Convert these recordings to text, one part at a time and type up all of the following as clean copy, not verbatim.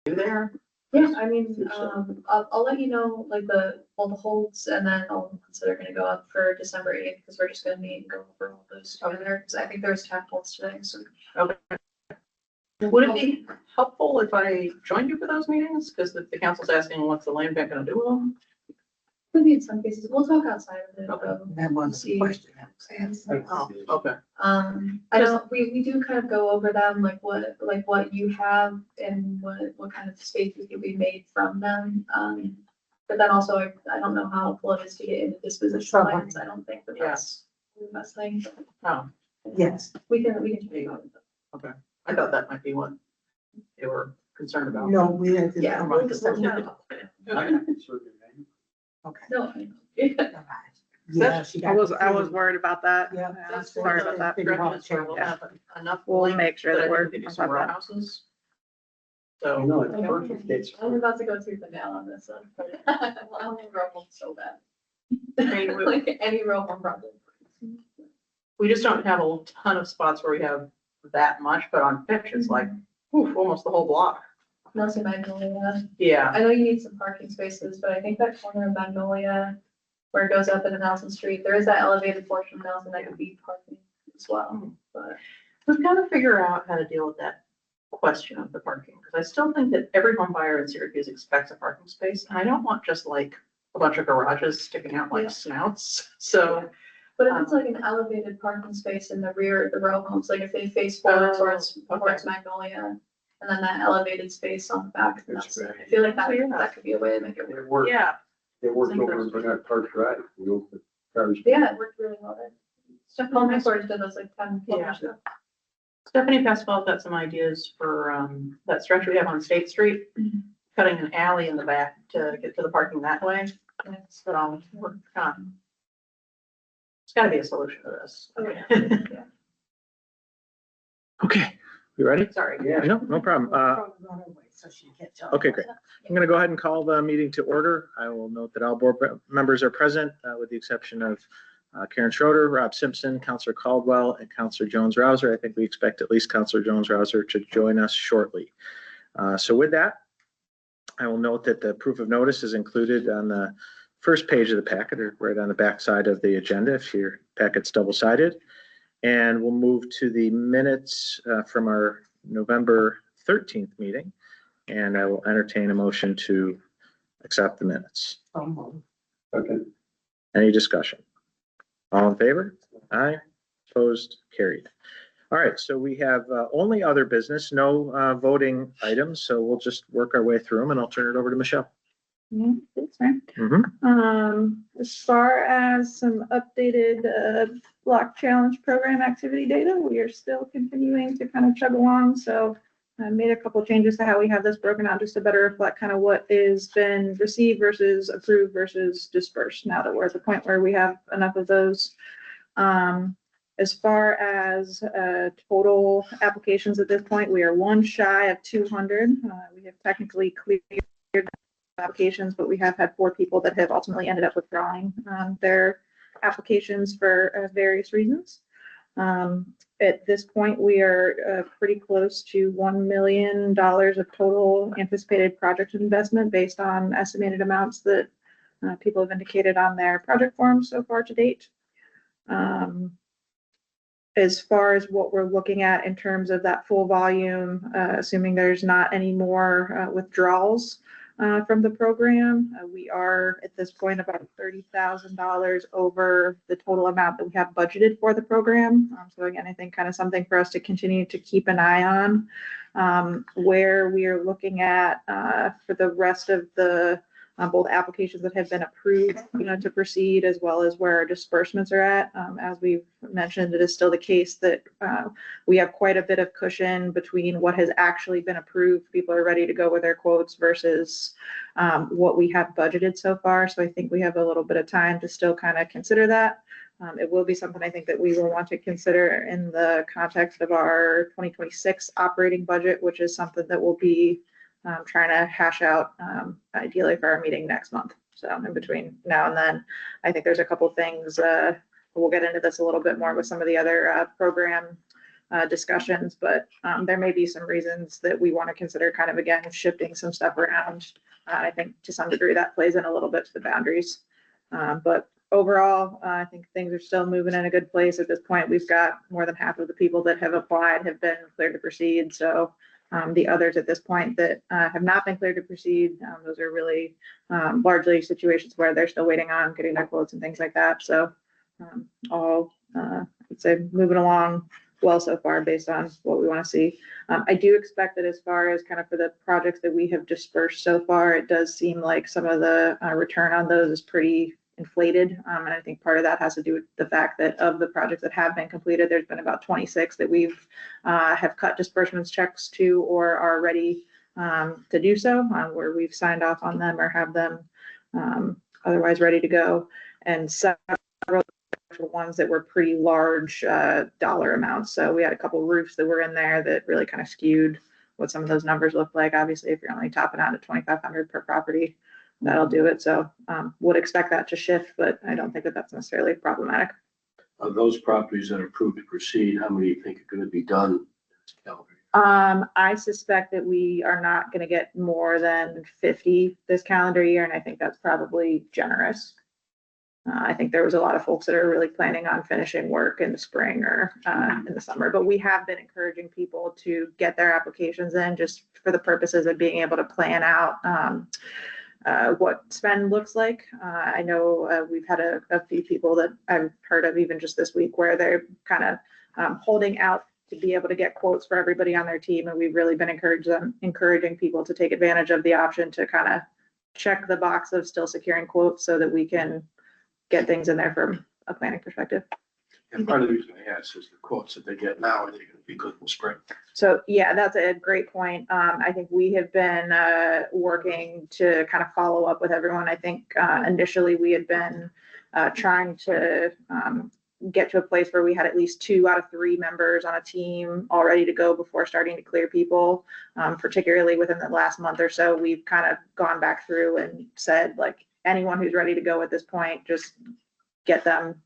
there? Yeah, I mean, I'll let you know, like all the holds, and then all the ones that are gonna go up for December 8th, because we're just gonna meet and go over all those together, because I think there's 10 holds today, so. Okay. Would it be helpful if I joined you for those meetings? Because the council's asking, what's the land bank gonna do with them? Could be in some cases, we'll talk outside of it, Okay. though. That was the question. Oh, okay. I don't, we do kind of go over them, like what you have and what kind of spaces could be made from them. But then also, I don't know how helpful it is to get into disposition plans. I don't think that that's the best thing. Oh, Yes. We can take on it. okay. I thought that might be what they were concerned about. No, we didn't. Yeah. Never mind. Okay. No. Yeah, she got. I was worried about that. Yeah. That's Sorry about that. Figure out Stretches where we'll change. have enough. We'll length make sure that I we're can do on some top of row that. houses. I So, know, it's perfect case. I was about to go through the nail on this one. I want to roll them so bad. mean, we- Like any roll home project. we just don't have a ton of spots where we have that much, but on pitch, it's like, oof, almost the whole block. Mostly Magnolia. Yeah, I know you need some parking spaces, but I think that corner of Magnolia, where it goes up into Nelson Street, there is that elevated portion of Nelson that could be parking as well, but. we've got to figure out how to deal with that question of the parking, because I still think that every home buyer in Syracuse expects a parking space, and I don't want just like a bunch of garages sticking out like Yeah. snouts, so. But if it's like an elevated parking space in the rear of the row homes, like if they face forward towards Magnolia, and then that elevated space on the back, then that's, I feel like that could be a way to make it work. It worked, Yeah, it worked over in Burnett Park Drive. We opened cars. Yeah, it worked really well there. Stephanie Swords did those like 10, 12 years ago. Stephanie Pasquale's got some ideas for, that stretch we have on State Street, cutting an alley in the back to get to the parking that way. So, we're kind of, there's gotta be a solution to this. Okay. Okay, you ready? Sorry. Yeah. No problem. Okay, great. I'm going to go ahead and call the meeting to order. I will note that all board members are present, with the exception of Karen Schroeder, Rob Simpson, Counselor Caldwell, and Counselor Jones-Rouser. I think we expect at least Counselor Jones-Rouser to join us shortly. So with that, I will note that the proof of notice is included on the first page of the packet, or right on the back side of the agenda if your packet's double-sided. And we'll move to the minutes from our November 13th meeting. And I will entertain a motion to accept the minutes. Okay. Any discussion? All in favor? Aye. Opposed? Carried. All right, so we have only other business, no voting items, so we'll just work our way through them, and I'll turn it over to Michelle. Yeah, thanks, man. As far as some updated block challenge program activity data, we are still continuing to kind of chug along. So I made a couple changes to how we have this broken out just to better reflect kind of what is been received versus approved versus dispersed now that we're at the point where we have enough of those. As far as total applications at this point, we are one shy of 200. We have technically cleared applications, but we have had 4 people that have ultimately ended up withdrawing their applications for various reasons. At this point, we are pretty close to $1 million of total anticipated project investment based on estimated amounts that people have indicated on their project forms so far to date. As far as what we're looking at in terms of that full volume, assuming there's not any more withdrawals from the program, we are at this point about $30,000 over the total amount that we have budgeted for the program. So again, I think kind of something for us to continue to keep an eye on. Where we are looking at for the rest of the both applications that have been approved, to proceed, as well as where our disbursements are at. As we've mentioned, it is still the case that we have quite a bit of cushion between what has actually been approved. People are ready to go with their quotes versus what we have budgeted so far. So I think we have a little bit of time to still kind of consider that. It will be something I think that we will want to consider in the context of our 2026 operating budget, which is something that will be trying to hash out ideally for our meeting next month. So in between now and then, I think there's a couple things, we'll get into this a little bit more with some of the other program discussions, but there may be some reasons that we want to consider kind of, again, shifting some stuff around. I think to some degree that plays in a little bit to the boundaries. But overall, I think things are still moving in a good place at this point. We've got more than half of the people that have applied have been cleared to proceed. So the others at this point that have not been cleared to proceed, those are really largely situations where they're still waiting on getting their quotes and things like that. So all, I'd say, moving along well so far based on what we want to see. I do expect that as far as kind of for the projects that we have dispersed so far, it does seem like some of the return on those is pretty inflated. And I think part of that has to do with the fact that of the projects that have been completed, there's been about 26 that we've have cut disbursements checks to or are ready to do so, where we've signed off on them or have them otherwise ready to go. And several ones that were pretty large dollar amounts. So we had a couple roofs that were in there that really kind of skewed what some of those numbers look like. Obviously, if you're only topping out at 2,500 per property, that'll do it. So would expect that to shift, but I don't think that that's necessarily problematic. Of those properties that are approved to proceed, how many do you think are going to be done this calendar year? I suspect that we are not going to get more than 50 this calendar year, and I think that's probably generous. I think there was a lot of folks that are really planning on finishing work in the spring or in the summer, but we have been encouraging people to get their applications in just for the purposes of being able to plan out what spend looks like. I know we've had a few people that I've heard of even just this week where they're kind of holding out to be able to get quotes for everybody on their team, and we've really been encouraging people to take advantage of the option to kind of check the box of still securing quotes so that we can get things in there from a planning perspective. And part of the reason I ask is the quotes that they get now, are they going to be good in the spring? So yeah, that's a great point. I think we have been working to kind of follow up with everyone. I think initially we had been trying to get to a place where we had at least 2 out of 3 members on a team all ready to go before starting to clear people. Particularly within the last month or so, we've kind of gone back through and said, like, anyone who's ready to go at this point, just get them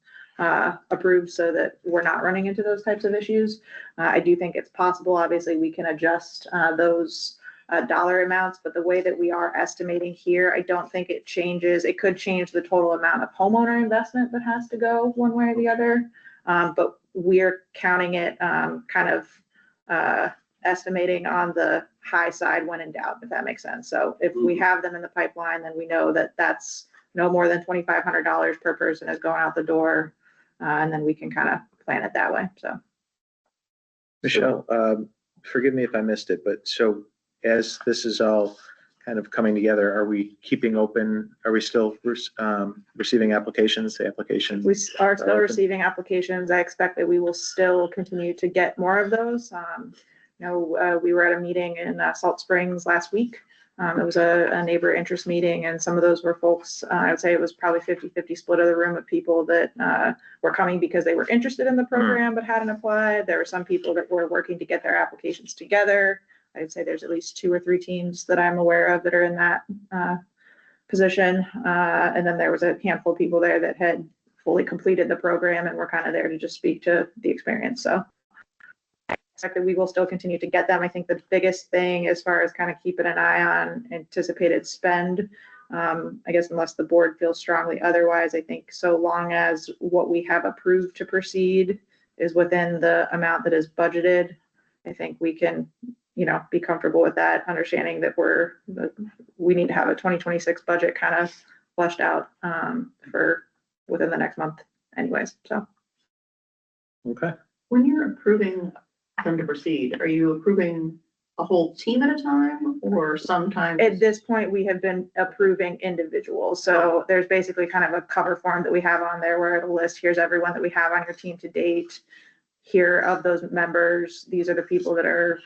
approved so that we're not running into those types of issues. I do think it's possible, obviously, we can adjust those dollar amounts, but the way that we are estimating here, I don't think it changes. It could change the total amount of homeowner investment that has to go one way or the other. But we're counting it kind of estimating on the high side when in doubt, if that makes sense. So if we have them in the pipeline, then we know that that's no more than $2,500 per person is going out the door. And then we can kind of plan it that way. So, Michelle, forgive me if I missed it, but so as this is all kind of coming together, are we keeping open? Are we still receiving applications? The application? we are still receiving applications. I expect that we will still continue to get more of those. We were at a meeting in Salt Springs last week. It was a neighbor interest meeting, and some of those were folks, I would say it was probably 50-50 split of the room of people that were coming because they were interested in the program but hadn't applied. There were some people that were working to get their applications together. I'd say there's at least 2 or 3 teams that I'm aware of that are in that position. And then there was a handful of people there that had fully completed the program and were kind of there to just speak to the experience. So I expect that we will still continue to get them. I think the biggest thing as far as kind of keeping an eye on anticipated spend, I guess unless the board feels strongly otherwise, I think so long as what we have approved to proceed is within the amount that is budgeted, I think we can, be comfortable with that, understanding that we need to have a 2026 budget kind of fleshed out for within the next month anyways, so. Okay. When you're approving them to proceed, are you approving a whole team at a time or sometimes? At this point, we have been approving individuals. So there's basically kind of a cover form that we have on there where it'll list, here's everyone that we have on your team to date. Here of those members, these are the people that are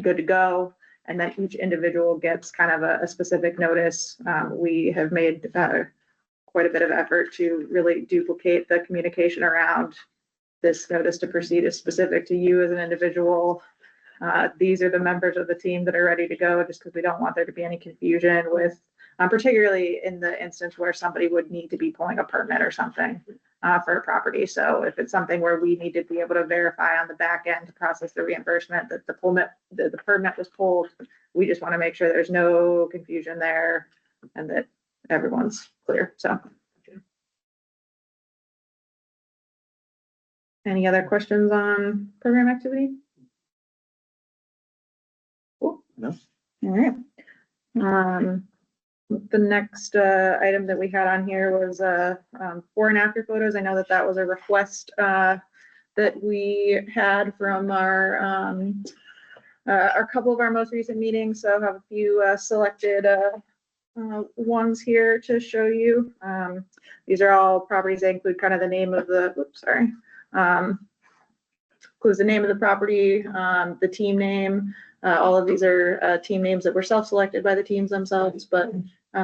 good to go. And then each individual gets kind of a specific notice. We have made quite a bit of effort to really duplicate the communication around this notice to proceed is specific to you as an individual. These are the members of the team that are ready to go, just because we don't want there to be any confusion with, particularly in the instance where somebody would need to be pulling a permit or something. for a property. So if it's something where we need to be able to verify on the back end to process the reimbursement that the permit was pulled, we just want to make sure there's no confusion there and that everyone's clear. So. Any other questions on program activity? Cool. No. All right. The next item that we had on here was before and after photos. I know that that was a request that we had from our couple of our most recent meetings. So I have a few selected ones here to show you. These are all properties that include kind of the name of the, oops, sorry. Includes the name of the property, the team name. All of these are team names that were self-selected by the teams themselves, but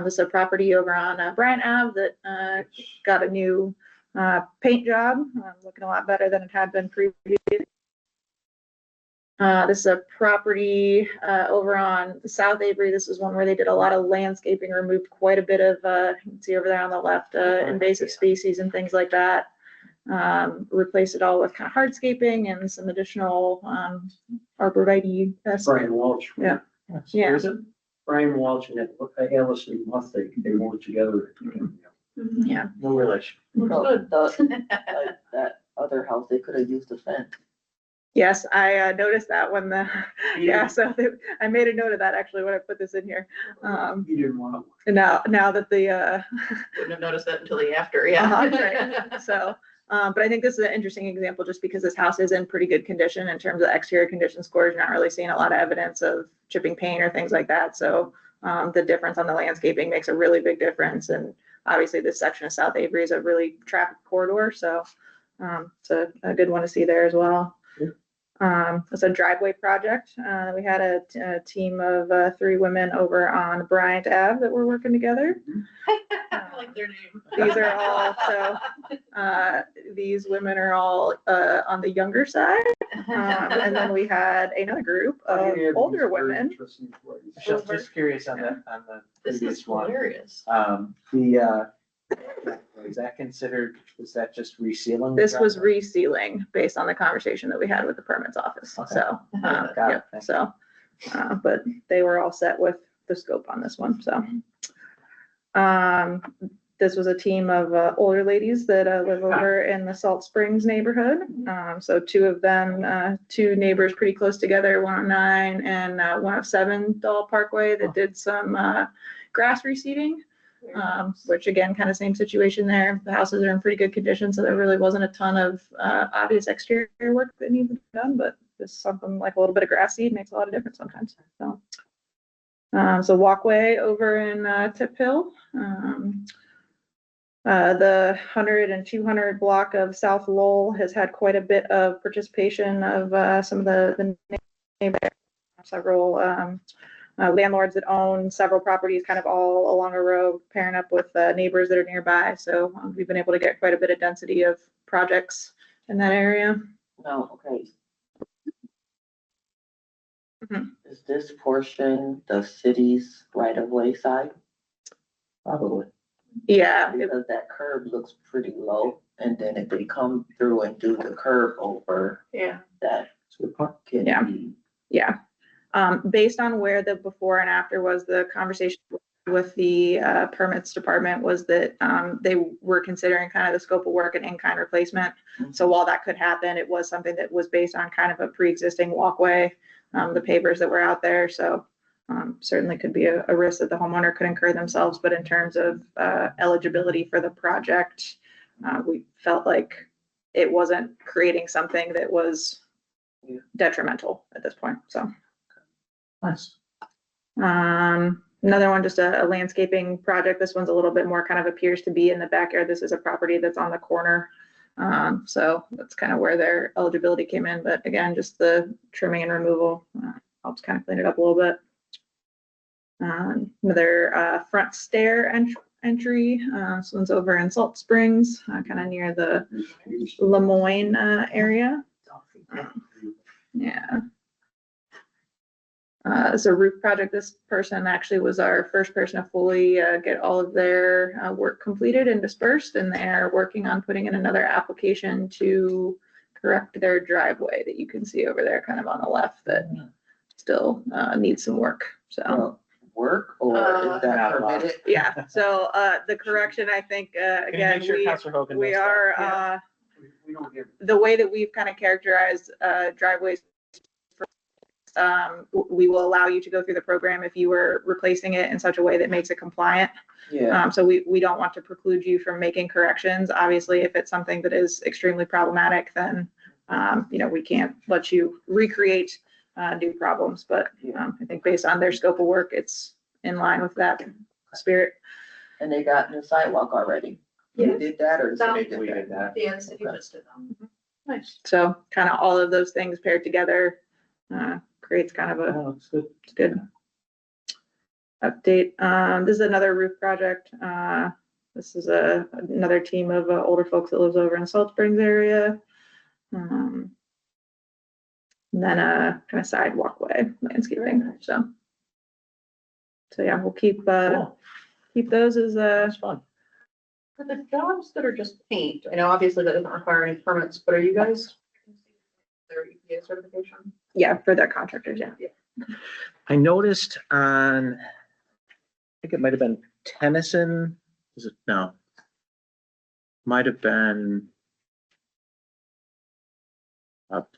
this is a property over on Bryant Ave that got a new paint job, looking a lot better than it had been previously. This is a property over on South Avery. This is one where they did a lot of landscaping, removed quite a bit of, you can see over there on the left, invasive species and things like that. Replace it all with kind of hardscaping and some additional arborvitae. Brian Walsh. Yeah. Where is it? Brian Walsh and Allison Muth, they worked together. Yeah. No relation. Like that other house, they could have used a fence. Yes, I noticed that when yeah, so I made a note of that actually when I put this in here. You didn't want to. Now that the Wouldn't have noticed that until the after, yeah. right. So, but I think this is an interesting example just because this house is in pretty good condition in terms of exterior condition scores. You're not really seeing a lot of evidence of chipping paint or things like that. So the difference on the landscaping makes a really big difference. And obviously this section of South Avery is a really traffic corridor. So it's a good one to see there as well. It's a driveway project. We had a team of 3 women over on Bryant Ave that were working together. I like their name. These are all, so these women are all on the younger side. And then we had another group of older women. Just curious on the This is previous one. hilarious. Is that considered, is that just resealing? This was resealing based on the conversation that we had with the permits office. Okay. So, Got it. yeah, Thank so, but they were all set with the scope on this one, so. This was a team of older ladies that live over in the Salt Springs neighborhood. So 2 of them, 2 neighbors pretty close together, 109 and 107 Doll Parkway that did some grass reseeding. Which again, kind of same situation there. The houses are in pretty good condition, so there really wasn't a ton of obvious exterior work that needed to be done, but just something like a little bit of grass seed makes a lot of difference sometimes. So, so walkway over in Tip Hill. The 100 and 200 block of South Lowell has had quite a bit of participation of some of the neighbors, several landlords that own several properties kind of all along a road, pairing up with neighbors that are nearby. So we've been able to get quite a bit of density of projects in that area. No, okay. Mhm. Is this portion the city's right of way side? Probably. Yeah, Because that curb looks pretty low, and then if they come through and do the curb over, Yeah. that can Yeah. be. yeah. Based on where the before and after was, the conversation with the permits department was that they were considering kind of the scope of work and in-kind replacement. So while that could happen, it was something that was based on kind of a pre-existing walkway, the pavers that were out there. So certainly could be a risk that the homeowner could incur themselves. But in terms of eligibility for the project, we felt like it wasn't creating something that was detrimental at this point. So. Nice. Another one, just a landscaping project. This one's a little bit more kind of appears to be in the backyard. This is a property that's on the corner. So that's kind of where their eligibility came in. But again, just the trimming and removal helps kind of clean it up a little bit. Another front stair entry. This one's over in Salt Springs, kind of near the Lemoyne area. Yeah. It's a roof project. This person actually was our first person to fully get all of their work completed and dispersed, and they're working on putting in another application to correct their driveway that you can see over there kind of on the left that still needs some work. So, Well, work or is that permitted? yeah, so the correction, I think, again, we are, We don't give. the way that we've kind of characterized driveways, we will allow you to go through the program if you were replacing it in such a way that makes it compliant. Yeah, So we don't want to preclude you from making corrections. Obviously, if it's something that is extremely problematic, then, we can't let you recreate new problems. But I think based on their scope of work, it's in line with that spirit. and they got new sidewalk already. Yeah. You did that or the city We did did that? that. Yeah, the city just did them. Nice. So kind of all of those things paired together creates kind of a Oh, it's good. good update. This is another roof project. This is another team of older folks that lives over in Salt Springs area. And then a kind of side walkway landscaping. So yeah, we'll keep those as That's fun. For the jobs that are just paint, I know obviously that doesn't require any permits, but are you guys? Their EPA certification? yeah, for the contractors, yeah. I noticed on, I think it might have been Tennyson, is it? No. Might have been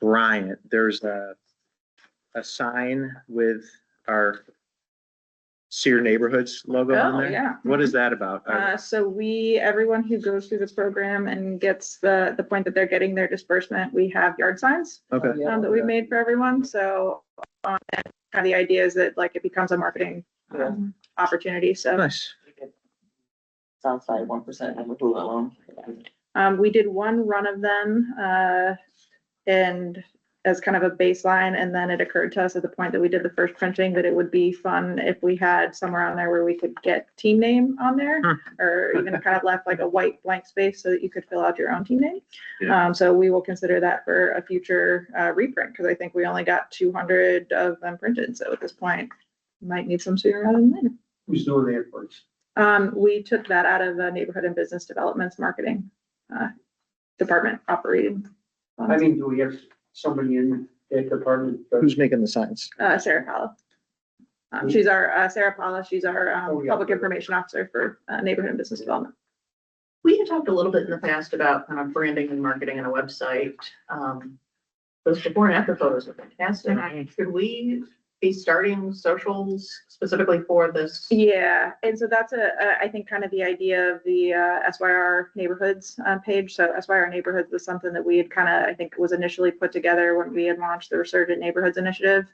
Bryant. There's a sign with our Sear Neighborhoods logo on Oh, there. yeah. What is that about? So everyone who goes through the program and gets the point that they're getting their disbursement, we have yard signs Okay. that we've made for everyone. So and kind of the idea is that like it becomes a marketing opportunity. So Nice. Southside 1% and we're moving along. we did one run of them and as kind of a baseline, and then it occurred to us at the point that we did the first printing that it would be fun if we had somewhere on there where we could get team name on there, or even kind of left like a white blank space so that you could fill out your own team name. Yeah. So we will consider that for a future reprint, because I think we only got 200 of them printed. So at this point, might need some sooner rather than later. Who's doing the invoice? We took that out of the Neighborhood and Business Development's marketing department operating. I mean, do we have somebody in that department? Who's making the signs? Sarah Paula. She's our, Sarah Paula, she's our Oh, yeah. public information officer for Neighborhood and Business Development. We had talked a little bit in the past about kind of branding and marketing and a website. Those before and after photos are fantastic. Could we be starting socials specifically for this? Yeah, and so that's I think kind of the idea of the SYR Neighborhoods page. So SYR Neighborhoods was something that we had kind of, I think was initially put together when we had launched the Resurgent Neighborhoods Initiative.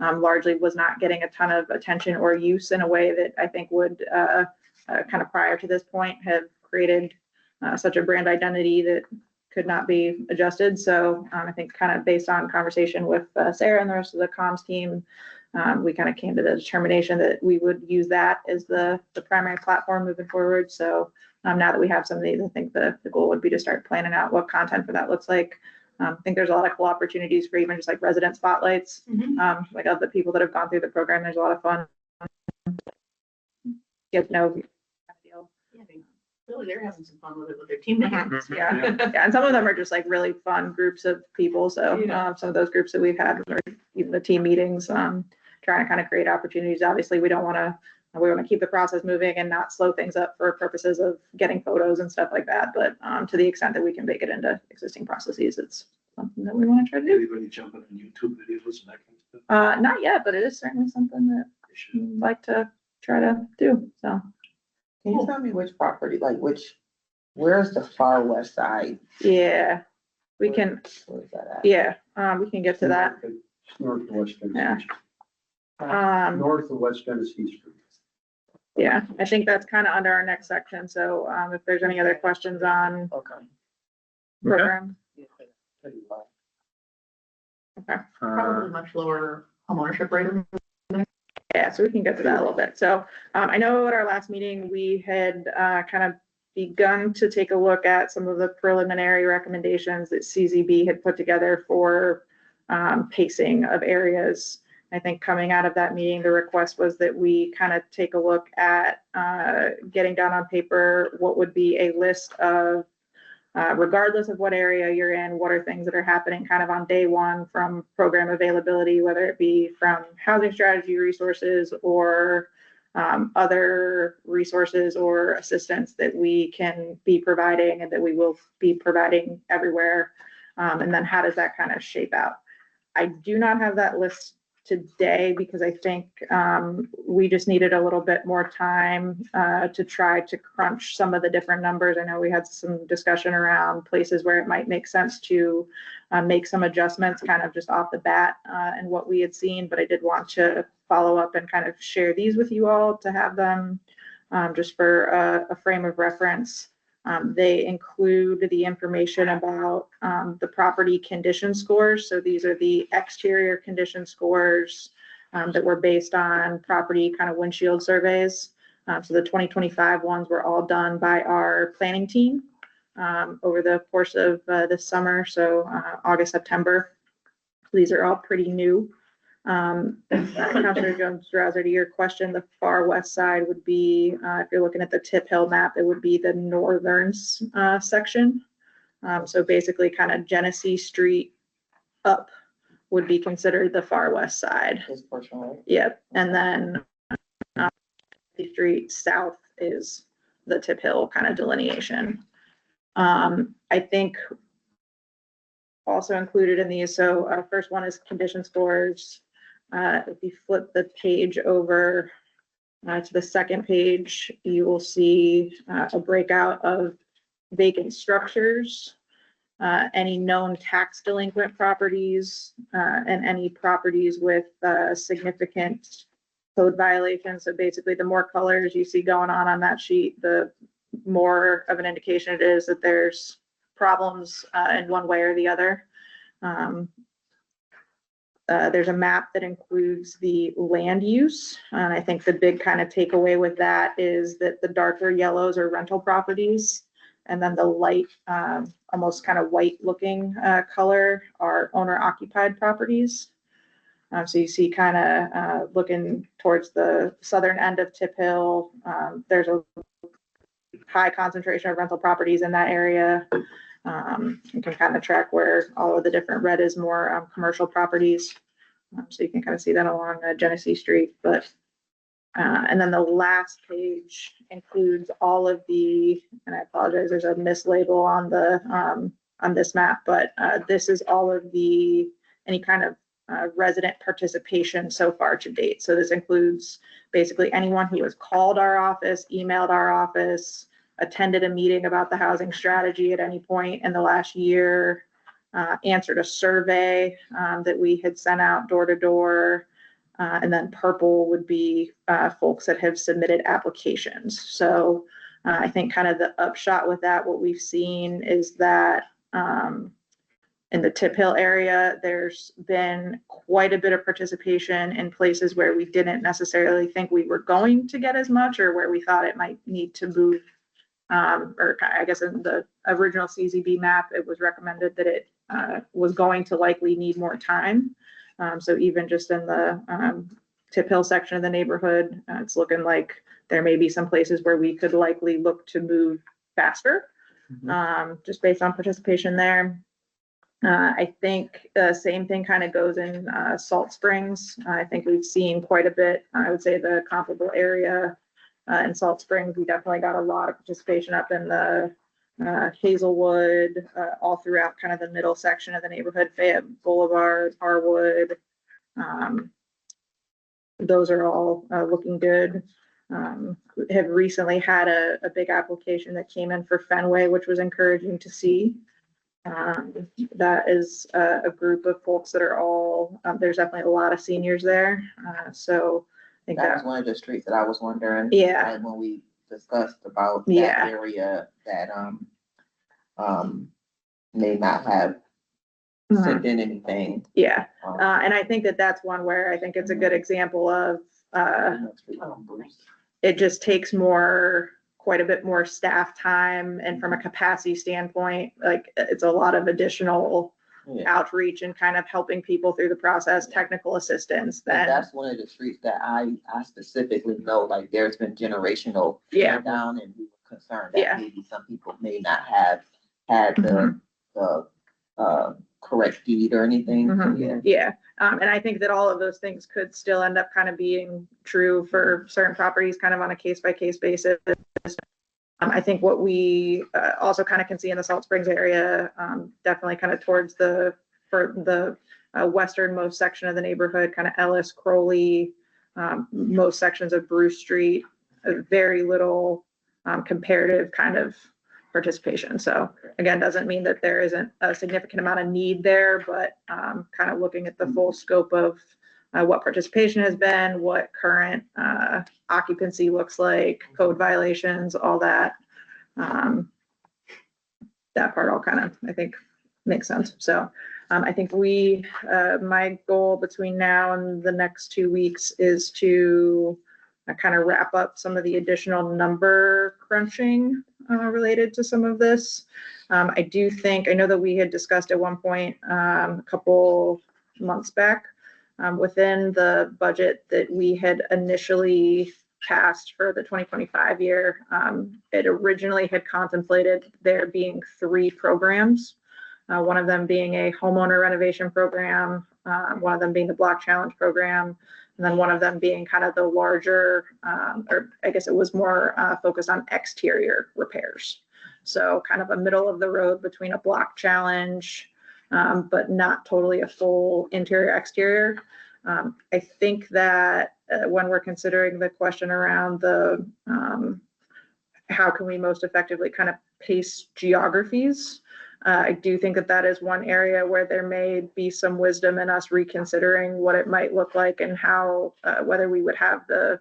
Largely was not getting a ton of attention or use in a way that I think would kind of prior to this point have created such a brand identity that could not be adjusted. So I think kind of based on conversation with Sarah and the rest of the comms team, we kind of came to the determination that we would use that as the primary platform moving forward. So now that we have some of these, I think the goal would be to start planning out what content for that looks like. I think there's a lot of cool opportunities for even just like resident spotlights, like of the people that have gone through the program. There's a lot of fun. Get to know. Yeah, I mean, really, they're having some fun with it with their team names. Yeah, yeah, and some of them are just like really fun groups of people. So some of those groups that we've had, or even the team meetings, trying to kind of create opportunities. Obviously, we want to keep the process moving and not slow things up for purposes of getting photos and stuff like that. But to the extent that we can make it into existing processes, it's something that we want to try to do. Everybody jumping on YouTube videos and that kind of stuff. Not yet, but it is certainly something that we'd like to try to do. So Can you tell me which property, like where's the far west side? yeah, we can. Where's that at? Yeah, we can get to that. North of West Yeah. Tennessee. North of West Tennessee Street. Yeah, I think that's kind of under our next section. So if there's any other questions on Okay. program. Pretty low. Okay. Probably much lower homeownership rate. Yeah, so we can get to that a little bit. So I know at our last meeting, we had kind of begun to take a look at some of the preliminary recommendations that CZB had put together for pacing of areas I think coming out of that meeting, the request was that we kind of take a look at getting down on paper what would be a list of, regardless of what area you're in, what are things that are happening kind of on day one from program availability, whether it be from housing strategy resources or other resources or assistance that we can be providing and that we will be providing everywhere. And then how does that kind of shape out? I do not have that list today because I think we just needed a little bit more time to try to crunch some of the different numbers. I know we had some discussion around places where it might make sense to make some adjustments kind of just off the bat and what we had seen, but I did want to follow up and kind of share these with you all to have them just for a frame of reference. They include the information about the property condition scores. So these are the exterior condition scores that were based on property kind of windshield surveys. So the 2025 ones were all done by our planning team over the course of this summer. So August, September. These are all pretty new. Councilor Jones-Drowser, to your question, the far west side would be, if you're looking at the Tip Hill map, it would be the northern section. So basically kind of Genesee Street up would be considered the far west side. This portion, right? Yep. And then the street south is the Tip Hill kind of delineation. I think also included in these, so our first one is condition scores. If you flip the page over to the second page, you will see a breakout of vacant structures, any known tax delinquent properties, and any properties with significant code violations. So basically, the more colors you see going on that sheet, the more of an indication it is that there's problems in one way or the other. There's a map that includes the land use. And I think the big kind of takeaway with that is that the darker yellows are rental properties. And then the light, almost kind of white looking color are owner occupied properties. So you see kind of looking towards the southern end of Tip Hill, there's a high concentration of rental properties in that area. You can kind of track where all of the different red is more commercial properties. So you can kind of see that along Genesee Street. But and then the last page includes all of the, and I apologize, there's a mislabel on the on this map, but this is all of the any kind of resident participation so far to date. So this includes basically anyone who has called our office, emailed our office, attended a meeting about the housing strategy at any point in the last year, answered a survey that we had sent out door to door, and then purple would be folks that have submitted applications. So I think kind of the upshot with that, what we've seen is that in the Tip Hill area, there's been quite a bit of participation in places where we didn't necessarily think we were going to get as much, or where we thought it might need to move. Or I guess in the original CZB map, it was recommended that it was going to likely need more time. So even just in the Tip Hill section of the neighborhood, it's looking like there may be some places where we could likely look to move faster, just based on participation there. I think the same thing kind of goes in Salt Springs. I think we've seen quite a bit. I would say the comparable area in Salt Springs, we definitely got a lot of participation up in the Hazelwood, all throughout kind of the middle section of the neighborhood, Fayette Boulevard, Harwood. Those are all looking good. Have recently had a big application that came in for Fenway, which was encouraging to see. That is a group of folks that are all, there's definitely a lot of seniors there. So I think That was one of the streets that I was wondering. Yeah. Like when we discussed about that Yeah. area that may not have sent in anything. Yeah. And I think that that's one where I think it's a good example of it just takes quite a bit more staff time, and from a capacity standpoint, like it's a lot of additional Yeah. outreach and kind of helping people through the process, technical assistance, And then, that's one of the streets that I specifically know, like, there's been generational yeah. tear down, and we were concerned Yeah. that maybe some people may not have had the correct deed or anything. So, Mhm. yeah. Yeah, and I think that all of those things could still end up kind of being true for certain properties, kind of on a case-by-case basis. I think what we also kind of can see in the Salt Springs area, definitely kind of towards the westernmost section of the neighborhood, kind of Ellis, Crowley, most sections of Bruce Street, very little comparative kind of participation. So again, doesn't mean that there isn't a significant amount of need there, but kind of looking at the full scope of what participation has been, what current occupancy looks like, code violations, all that. That part all kind of, I think, makes sense. So I think my goal between now and the next 2 weeks is to kind of wrap up some of the additional number crunching related to some of this. I know that we had discussed at one point a couple months back within the budget that we had initially passed for the 2025 year. It originally had contemplated there being 3 programs, one of them being a homeowner renovation program, one of them being the block challenge program, and then one of them being kind of the larger, or I guess it was more focused on exterior repairs. So kind of a middle of the road between a block challenge, but not totally a full interior exterior. I think that when we're considering the question around the how can we most effectively kind of pace geographies, I do think that that is one area where there may be some wisdom in us reconsidering what it might look like and how whether we would have the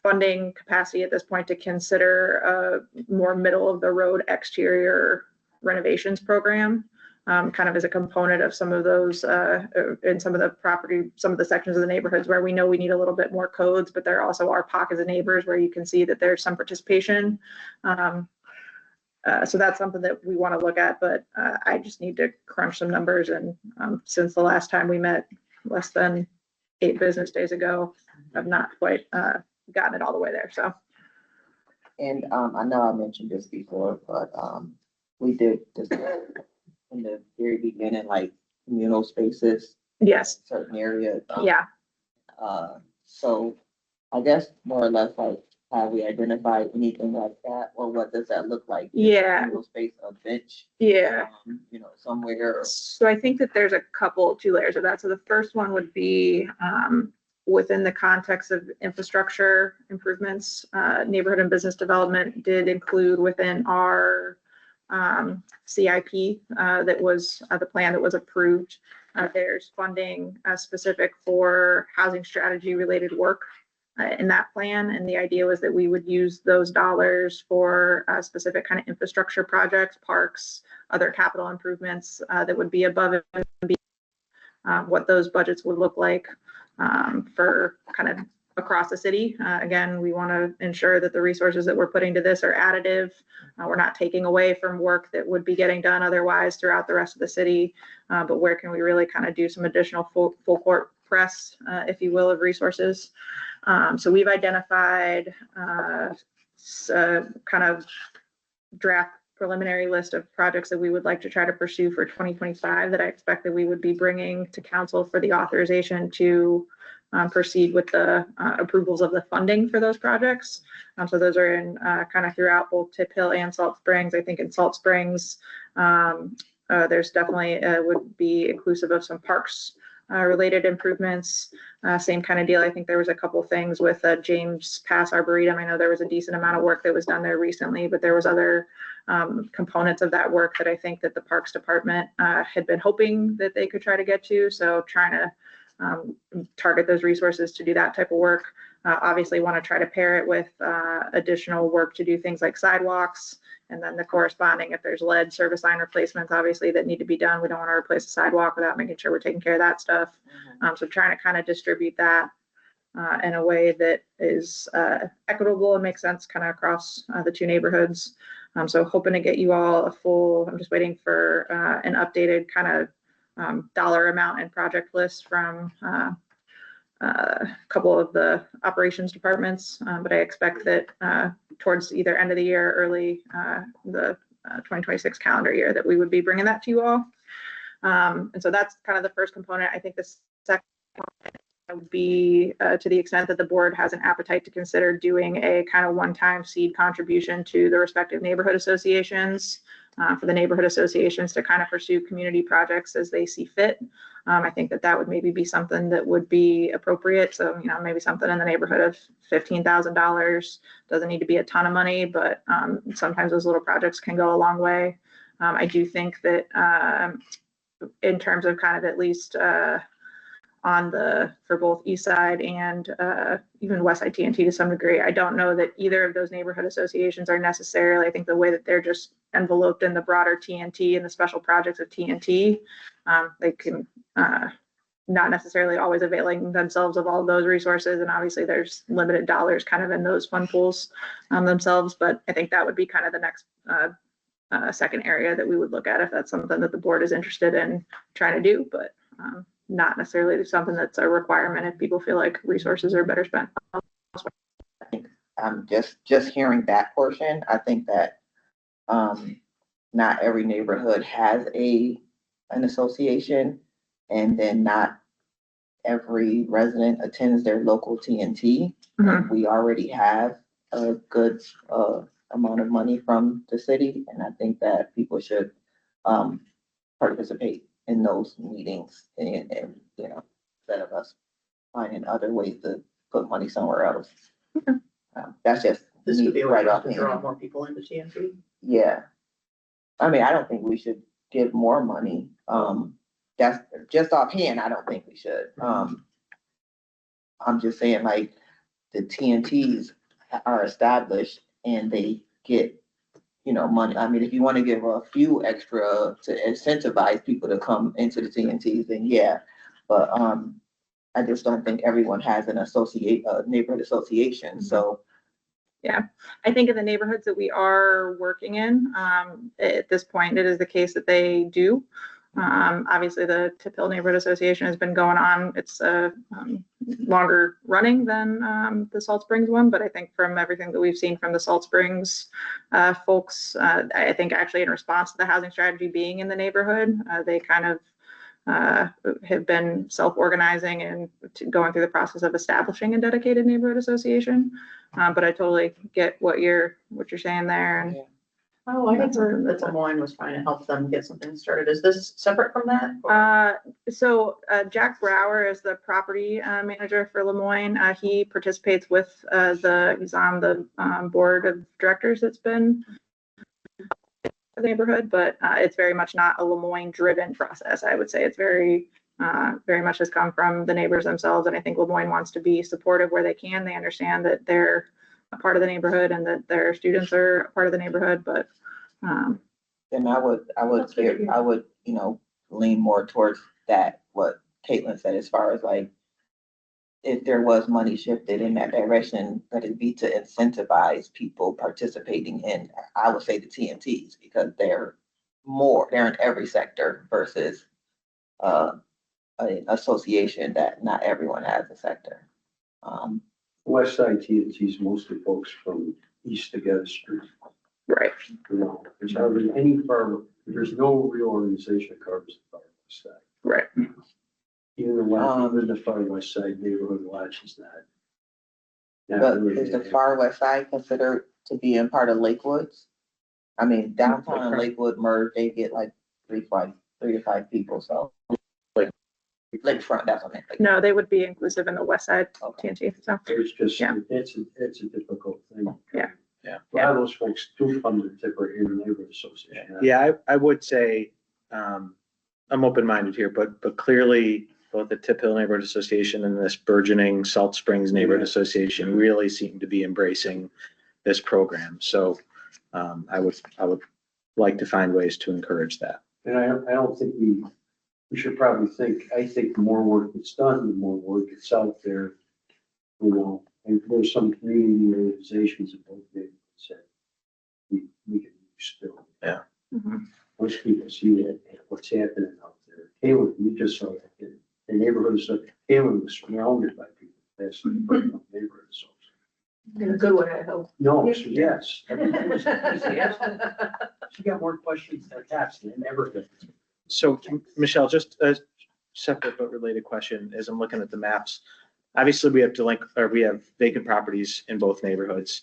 funding capacity at this point to consider a more middle of the road exterior renovations program. Kind of as a component of some of those in some of the property, some of the sections of the neighborhoods where we know we need a little bit more codes, but there also are pockets of neighbors where you can see that there's some participation. So that's something that we want to look at, but I just need to crunch some numbers. And since the last time we met less than 8 business days ago, I've not quite gotten it all the way there. So. And I know I mentioned this before, but we did this in the very beginning, like communal spaces. Yes. Certain areas. Yeah. So I guess more or less, like, have we identified anything like that, or what does that look like? Yeah. Communal space, a bench. Yeah. Somewhere. So I think that there's 2 layers of that. So the first one would be within the context of infrastructure improvements. Neighborhood and business development did include within our CIP that was the plan that was approved. There's funding specific for housing strategy related work in that plan. And the idea was that we would use those dollars for specific kind of infrastructure projects, parks, other capital improvements that would be above and beyond what those budgets would look like for kind of across the city. Again, we want to ensure that the resources that we're putting to this are additive. We're not taking away from work that would be getting done otherwise throughout the rest of the city, but where can we really kind of do some additional full court press, if you will, of resources. So we've identified kind of draft preliminary list of projects that we would like to try to pursue for 2025 that I expect that we would be bringing to council for the authorization to proceed with the approvals of the funding for those projects. So those are in kind of throughout both Tip Hill and Salt Springs. I think in Salt Springs, there's definitely would be inclusive of some parks related improvements. Same kind of deal. I think there was a couple things with James Pass Arboretum. I know there was a decent amount of work that was done there recently, but there was other components of that work that I think that the Parks Department had been hoping that they could try to get to. So trying to target those resources to do that type of work. Obviously want to try to pair it with additional work to do things like sidewalks, and then the corresponding, if there's lead service line replacements, obviously that need to be done. We don't want to replace a sidewalk without making sure we're taking care of that stuff. So trying to kind of distribute that in a way that is equitable and makes sense kind of across the 2 neighborhoods. So hoping to get you all a full, I'm just waiting for an updated kind of dollar amount and project list from a couple of the operations departments, but I expect that towards either end of the year, early the 2026 calendar year, that we would be bringing that to you all. And so that's kind of the first component. I think the second would be to the extent that the board has an appetite to consider doing a kind of one-time seed contribution to the respective neighborhood associations, for the neighborhood associations to kind of pursue community projects as they see fit. I think that that would maybe be something that would be appropriate. So, maybe something in the neighborhood of $15,000. Doesn't need to be a ton of money, but sometimes those little projects can go a long way. I do think that in terms of kind of at least for both East Side and even West Side TNT to some degree, I don't know that either of those neighborhood associations are necessarily, I think the way that they're just enveloped in the broader TNT and the special projects of TNT, they can not necessarily always availing themselves of all of those resources. And obviously there's limited dollars kind of in those fund pools themselves, but I think that would be kind of the next second area that we would look at if that's something that the board is interested in trying to do, but not necessarily something that's a requirement if people feel like resources are better spent. I think just hearing that portion, I think that not every neighborhood has an association, and then not every resident attends their local TNT. Mhm. We already have a good amount of money from the city, and I think that people should participate in those meetings, and instead of us finding other ways to put money somewhere else. Okay. That's just This would be a way right off to hand. draw more people into TNT. Yeah. I mean, I don't think we should give more money. That's just offhand, I don't think we should. I'm just saying, like, the TNTs are established and they get, money. I mean, if you want to give a few extra to incentivize people to come into the TNTs, then yeah. But I just don't think everyone has an neighborhood association. So Yeah, I think in the neighborhoods that we are working in, at this point, it is the case that they do. Obviously, the Tip Hill Neighborhood Association has been going on. It's longer running than the Salt Springs one, but I think from everything that we've seen from the Salt Springs folks, I think actually in response to the housing strategy being in the neighborhood, they kind of have been self-organizing and going through the process of establishing a dedicated neighborhood association. But I totally get what you're saying there. And Oh, I had heard that Des Moines was trying to help them get something started. Is this separate from that? So Jack Brower is the property manager for Lemoyne. He participates with he's on the board of directors that's been the neighborhood, but it's very much not a Lemoyne driven process. I would say it's very much has come from the neighbors themselves. And I think Lemoyne wants to be supportive where they can. They understand that they're a part of the neighborhood and that their students are a part of the neighborhood, but then I would, lean more towards that, what Caitlin said, as far as like, if there was money shifted in that direction, let it be to incentivize people participating in, I would say, the TNTs, because they're in every sector versus an association that not everyone has a sector. West Side TNT is mostly folks from east to Getty Street. right. There's hardly there's no real organization that covers the Far West Side. Right. Even the Far West Side neighborhood watch is not But really is the there. Far West Side considered to be in part of Lakewoods? I mean, downtown and Lakewood merge, they get like 3 to 5 people, so. Lakefront, that's what I meant. No, they would be inclusive in the West Side Okay. TNT. So It's just, Yeah. it's a difficult thing. Yeah. Yeah. A lot of those folks do come to the Tipper Area Neighborhood Association. Yeah, I would say, I'm open-minded here, but clearly both the Tip Hill Neighborhood Association and this burgeoning Salt Springs Neighborhood Association really seem to be embracing this program. So I would like to find ways to encourage that. And I don't think we should probably I think the more work gets done, the more work gets out there, and there's some community organizations in both neighborhoods that we can still. Mhm. Most people see that, what's happening out there. Hayward, you just saw that, the neighborhoods, Hayward was surrounded by people. That's the neighborhood. So, In a good way, I hope. no, so yes. She got more questions than that's than ever. So Michelle, just a separate but related question, as I'm looking at the maps. Obviously, we have we have vacant properties in both neighborhoods,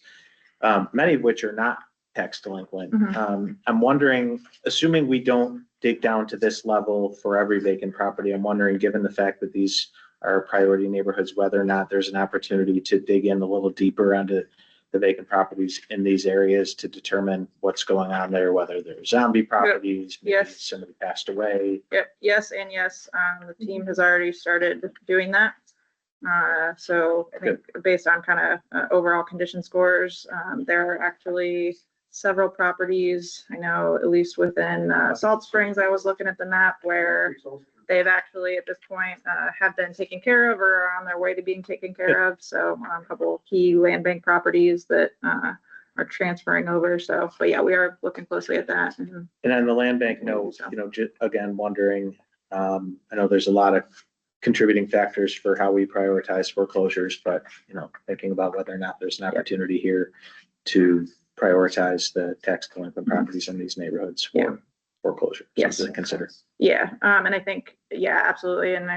many of which are not tax delinquent. Mhm. I'm wondering, assuming we don't dig down to this level for every vacant property, I'm wondering, given the fact that these are priority neighborhoods, whether or not there's an opportunity to dig in a little deeper onto the vacant properties in these areas to determine what's going on there, whether they're zombie properties, maybe Yes. somebody passed away. Yep, yes and yes. The team has already started doing that. So I think based on kind of overall condition scores, there are actually several properties. I know at least within Salt Springs, I was looking at the map where they've actually at this point have been taken care of or are on their way to being taken care of. So a couple of key land bank properties that are transferring over. So, but yeah, we are looking closely at that. And And on the land bank note, again, wondering, I know there's a lot of contributing factors for how we prioritize foreclosures, but, thinking about whether or not there's an opportunity here to prioritize the tax delinquent properties in these neighborhoods for foreclosure. Yes. Something to consider. Yeah, and I think, yeah, absolutely. And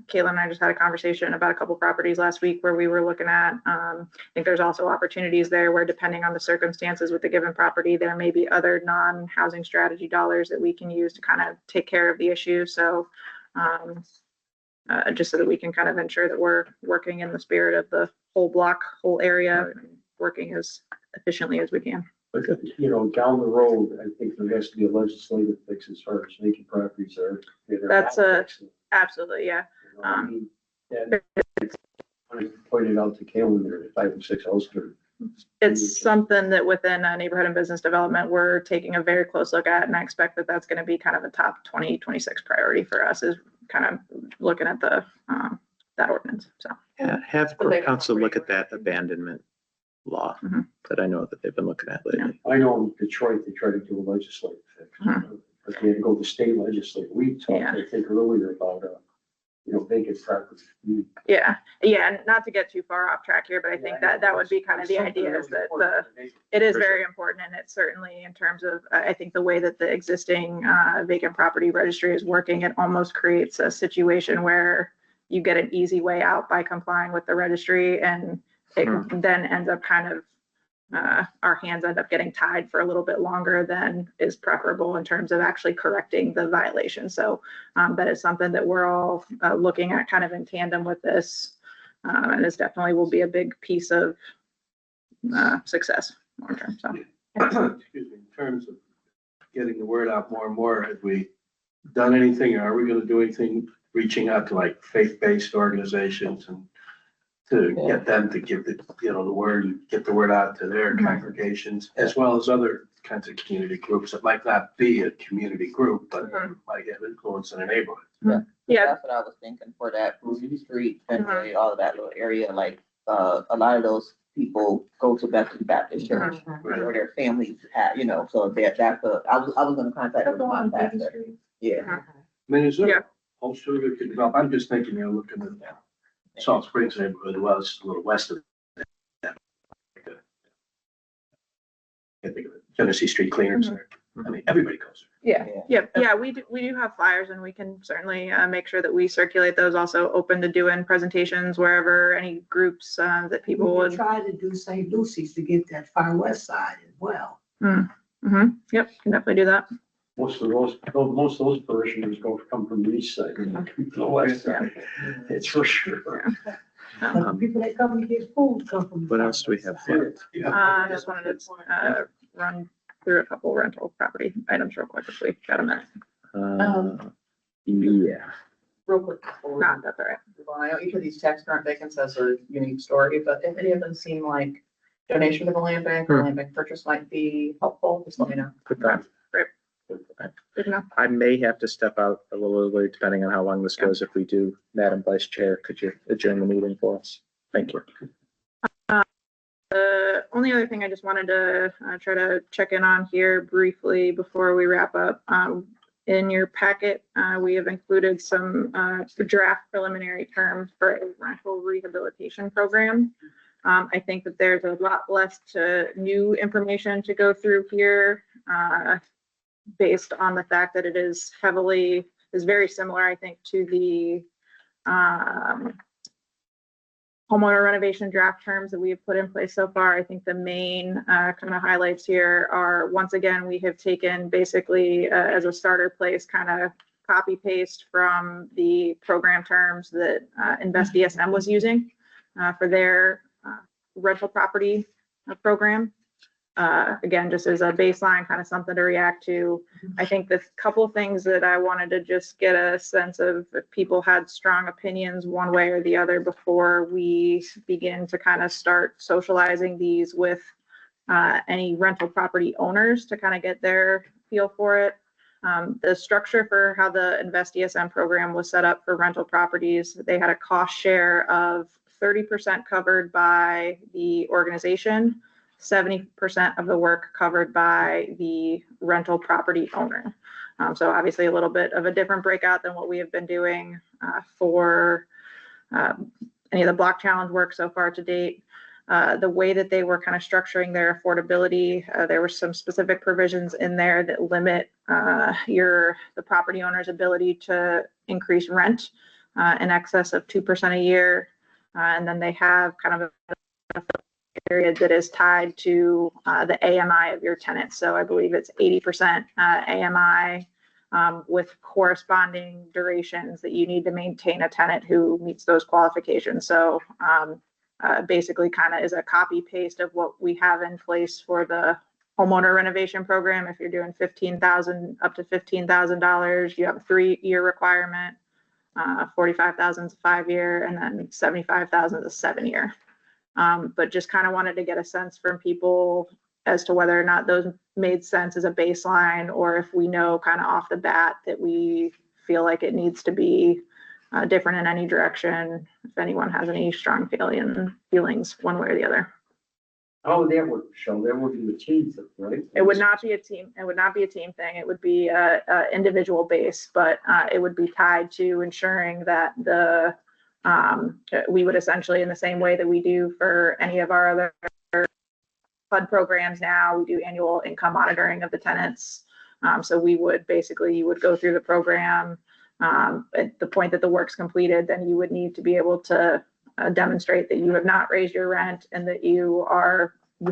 Kayla and I just had a conversation about a couple properties last week where we were looking at, I think there's also opportunities there where depending on the circumstances with the given property, there may be other non-housing strategy dollars that we can use to kind of take care of the issue. So, just so that we can kind of ensure that we're working in the spirit of the whole block, whole area, and working as efficiently as we can. But, down the road, I think there has to be a legislative fix as far as vacant properties are. That's absolutely, yeah. I mean, and I pointed out to Kalen there, 5 and 6 houses. It's something that within neighborhood and business development, we're taking a very close look at, and I expect that that's going to be kind of a top 2026 priority for us is kind of looking at that ordinance, so. Have court counsel look at that abandonment law Mhm. that I know that they've been looking at lately. I know in Detroit, they tried to do a legislative fix, but they had to go to state legislature. We talked, Yeah. I think, earlier about, vacant property. Yeah, and not to get too far off track here, but I think that would be kind of the idea is that it is very important, and it's certainly in terms of, I think the way that the existing vacant property registry is working, it almost creates a situation where you get an easy way out by complying with the registry, and it then ends up kind of, our hands end up getting tied for a little bit longer than is preferable in terms of actually correcting the violation. So that is something that we're all looking at kind of in tandem with this. And this definitely will be a big piece of success long term. So. Excuse me, in terms of getting the word out more and more, have we done anything? Are we gonna do anything reaching out to like faith-based organizations and to get them to give the word, get the word out to their congregations, as well as other kinds of community groups that might not be a community group, but might have influence in a neighborhood? Yeah. That's what I was thinking for that Ruby Street, Fenway, all of that little area, like, a lot of those people go to Bethany Baptist Church, or their families have, so I was gonna contact them on that. Yeah. I mean, is there Yeah. a poster that could develop? I'm just thinking, looking at Salt Springs neighborhood, well, it's a little west of that. I think of it, Genesee Street Cleaners there. I mean, everybody goes Yeah, we do have flyers, and we can certainly make sure that we circulate those. Also open to doing presentations wherever any groups that people We would. try to do St. Lucy's to get that far west side as well. Yep, can definitely do that. Most of those parishioners come from the east side, the west side. It's for sure. But the people that come and get food come from. What else do we have left? I just wanted to run through a couple rental property items real quick if we got a minute. Yeah. Real quick. Not, that's all right. Well, I know each of these tax current vacants has a unique story, but if any of them seem like donation to the land bank or land bank purchase might be helpful, just let me know. Good thought. Good enough. I may have to step out a little early depending on how long this goes. If we do, Madam Vice Chair, could you adjourn the meeting for us? Thank you. The only other thing I just wanted to try to check in on here briefly before we wrap up. In your packet, we have included some draft preliminary terms for a rental rehabilitation program. I think that there's a lot less new information to go through here based on the fact that it is very similar, I think, to the homeowner renovation draft terms that we have put in place so far. I think the main kind of highlights here are, once again, we have taken basically as a starter place kind of copy paste from the program terms that Invest ESM was using for their rental property program. Again, just as a baseline, kind of something to react to. I think the couple things that I wanted to just get a sense of if people had strong opinions one way or the other before we begin to kind of start socializing these with any rental property owners to kind of get their feel for it. The structure for how the Invest ESM program was set up for rental properties, they had a cost share of 30% covered by the organization, 70% of the work covered by the rental property owner. So obviously a little bit of a different breakout than what we have been doing for any of the block challenge work so far to date. The way that they were kind of structuring their affordability, there were some specific provisions in there that limit the property owner's ability to increase rent in excess of 2% a year. And then they have kind of a period that is tied to the AMI of your tenant. So I believe it's 80% AMI with corresponding durations that you need to maintain a tenant who meets those qualifications. So basically kind of is a copy paste of what we have in place for the homeowner renovation program. If you're doing $15,000 up to $15,000, you have a 3-year requirement, 45,000 is a 5-year, and then 75,000 is a 7-year. But just kind of wanted to get a sense from people as to whether or not those made sense as a baseline, or if we know kind of off the bat that we feel like it needs to be different in any direction, if anyone has any strong feelings one way or the other. How would that work, Michelle? That would be a team thing, right? It would not be a team. It would not be a team thing. It would be a individual base, but it would be tied to ensuring that we would essentially, in the same way that we do for any of our other HUD programs now, we do annual income monitoring of the tenants. So we would basically, you would go through the program. At the point that the work's completed, then you would need to be able to demonstrate that you have not raised your rent and that you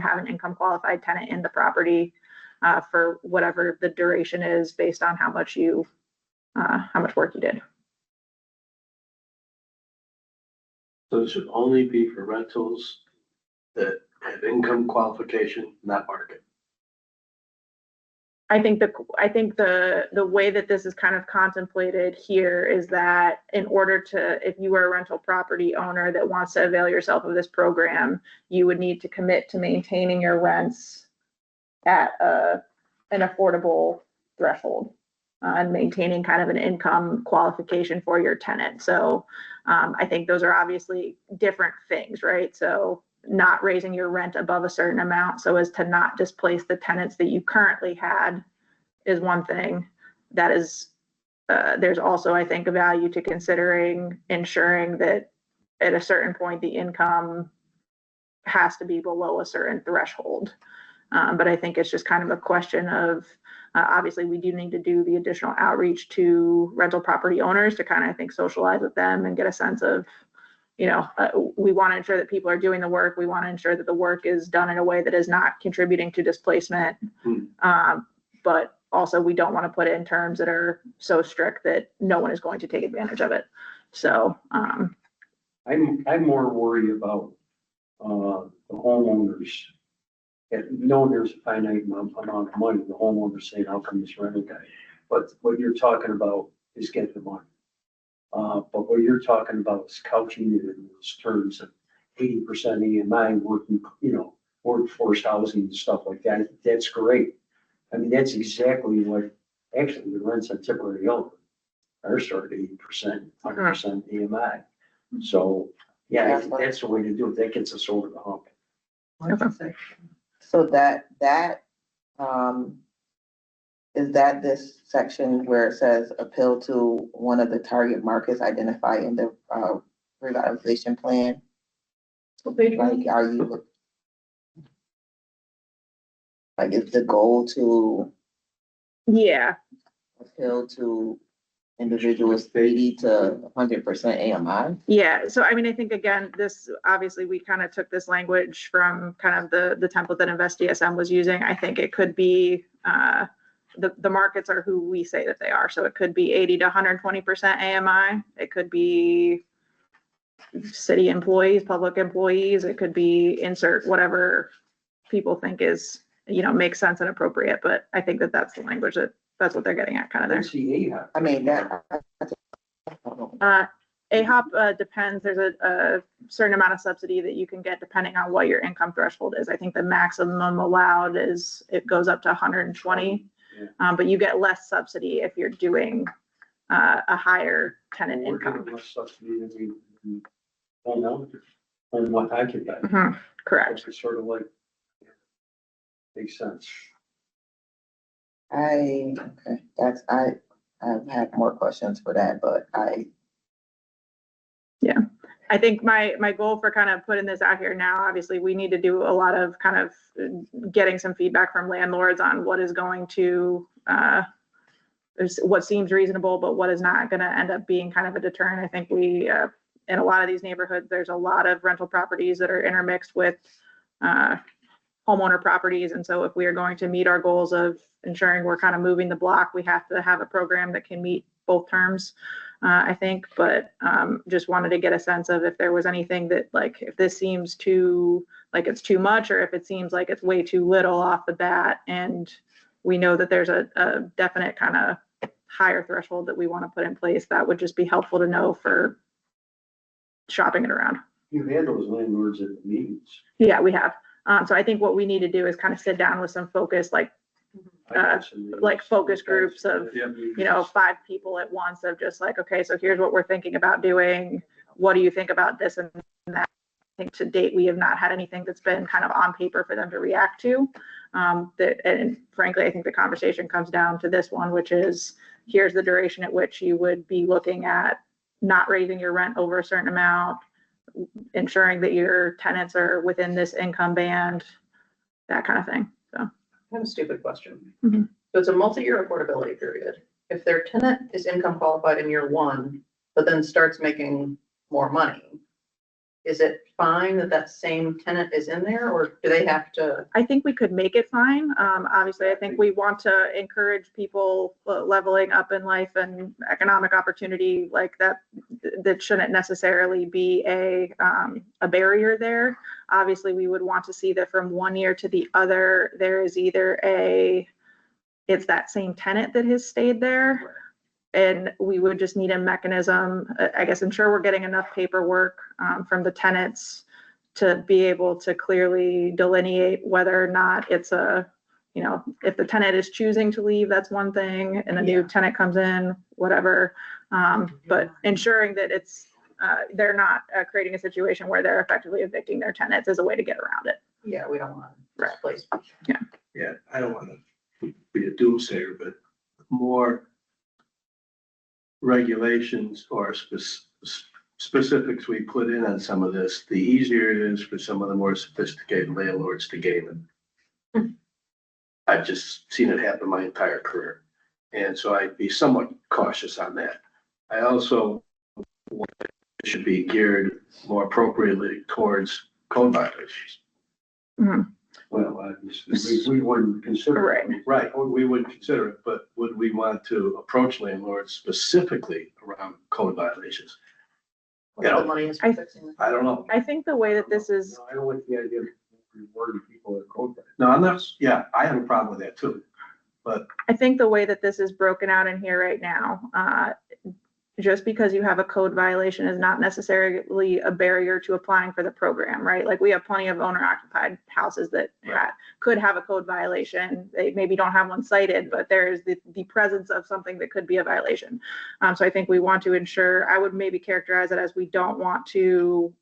have an income qualified tenant in the property for whatever the duration is based on how much work you did. So it should only be for rentals that have income qualification, not market. I think the way that this is kind of contemplated here is that in order to, if you are a rental property owner that wants to avail yourself of this program, you would need to commit to maintaining your rents at an affordable threshold and maintaining kind of an income qualification for your tenant. So I think those are obviously different things, right? So not raising your rent above a certain amount so as to not displace the tenants that you currently had is one thing. That is, there's also, I think, a value to considering ensuring that at a certain point the income has to be below a certain threshold. But I think it's just kind of a question of, obviously we do need to do the additional outreach to rental property owners to kind of, I think, socialize with them and get a sense of, we want to ensure that people are doing the work. We want to ensure that the work is done in a way that is not contributing to displacement. But also we don't want to put it in terms that are so strict that no one is going to take advantage of it. So I'm more worried about the homeowners. Knowing there's a finite amount of money, the homeowner saying, how come this rental guy? But what you're talking about is getting the money. But what you're talking about is couching it in those terms of 80% EMI working, workforce housing and stuff like that. That's great. I mean, that's exactly what, actually, the rents on Tipperary Hill are started 80%, 100% EMI. So, yeah, I think that's the way to do it. That gets us over the hump. What'd you say? So that, is that this section where it says appeal to one of the target markets identified in the, revitalization plan? What page are Like, are you, like, is the goal to Yeah, appeal to individuals 80 to 100% AMI? yeah. So I mean, I think again, this, obviously, we kind of took this language from kind of the template that InvestDSM was using. I think it could be, the markets are who we say that they are. So it could be 80 to 120% AMI. It could be city employees, public employees. It could be insert whatever people think is, makes sense and appropriate. But I think that that's the language that's what they're getting at kind of there. What's the AHA? I mean, that. AHOP depends. There's a certain amount of subsidy that you can get depending on what your income threshold is. I think the maximum allowed it goes up to 120. But you get less subsidy if you're doing a higher tenant We're income. getting less subsidy than we homeowners, on what occupied. Mhm, correct. It's sort of like, makes sense. Okay, I have more questions for that, but I think my goal for kind of putting this out here now, obviously, we need to do a lot of kind of getting some feedback from landlords on what is going to, what seems reasonable, but what is not going to end up being kind of a deterrent. I think we, in a lot of these neighborhoods, there's a lot of rental properties that are intermixed with homeowner properties. And so if we are going to meet our goals of ensuring we're kind of moving the block, we have to have a program that can meet both terms. I think, but just wanted to get a sense of if there was anything that, like, if this seems too, like it's too much, or if it seems like it's way too little off the bat. And we know that there's a definite kind of higher threshold that we want to put in place. That would just be helpful to know for shopping it around. You've had those landlords at the meetings. Yeah, we have. So I think what we need to do is kind of sit down with some focus, like focus groups of, 5 people at once, of just like, okay, so here's what we're thinking about doing. What do you think about this and that? I think to date, we have not had anything that's been kind of on paper for them to react to. And frankly, I think the conversation comes down to this one, which is, here's the duration at which you would be looking at not raising your rent over a certain amount, ensuring that your tenants are within this income band, that kind of thing. So. I have a stupid question. Mhm. So it's a multi-year affordability period. If their tenant is income qualified in year 1, but then starts making more money, is it fine that that same tenant is in there, or do they have to? I think we could make it fine. Obviously, I think we want to encourage people leveling up in life and economic opportunity like that. That shouldn't necessarily be a barrier there. Obviously, we would want to see that from one year to the other, there is either it's that same tenant that has stayed there. And we would just need a mechanism, I guess, ensure we're getting enough paperwork from the tenants to be able to clearly delineate whether or not it's if the tenant is choosing to leave, that's one thing, and a new tenant comes in, whatever. But ensuring that they're not creating a situation where they're effectively evicting their tenants is a way to get around it. Yeah, we don't want to displace. Yeah, I don't want to be a doomsayer, but more regulations or specifics we put in on some of this, the easier it is for some of the more sophisticated landlords to game it. I've just seen it happen my entire career. And so I'd be somewhat cautious on that. I also want it should be geared more appropriately towards code violations. Mm-hmm. Well, obviously, we wouldn't consider it. Right, we would consider it, but would we want to approach landlords specifically around code violations? What the money is for fixing it. I don't know. I think the way that this is, No, I don't like the idea of rewarding people that code that. No, I'm not, yeah, I have a problem with that too. But I think the way that this is broken out in here right now, just because you have a code violation is not necessarily a barrier to applying for the program, right? Like, we have plenty of owner occupied houses that could have a code violation. They maybe don't have one cited, but there's the presence of something that could be a violation. So I think we want to ensure, I would maybe characterize it as we don't want to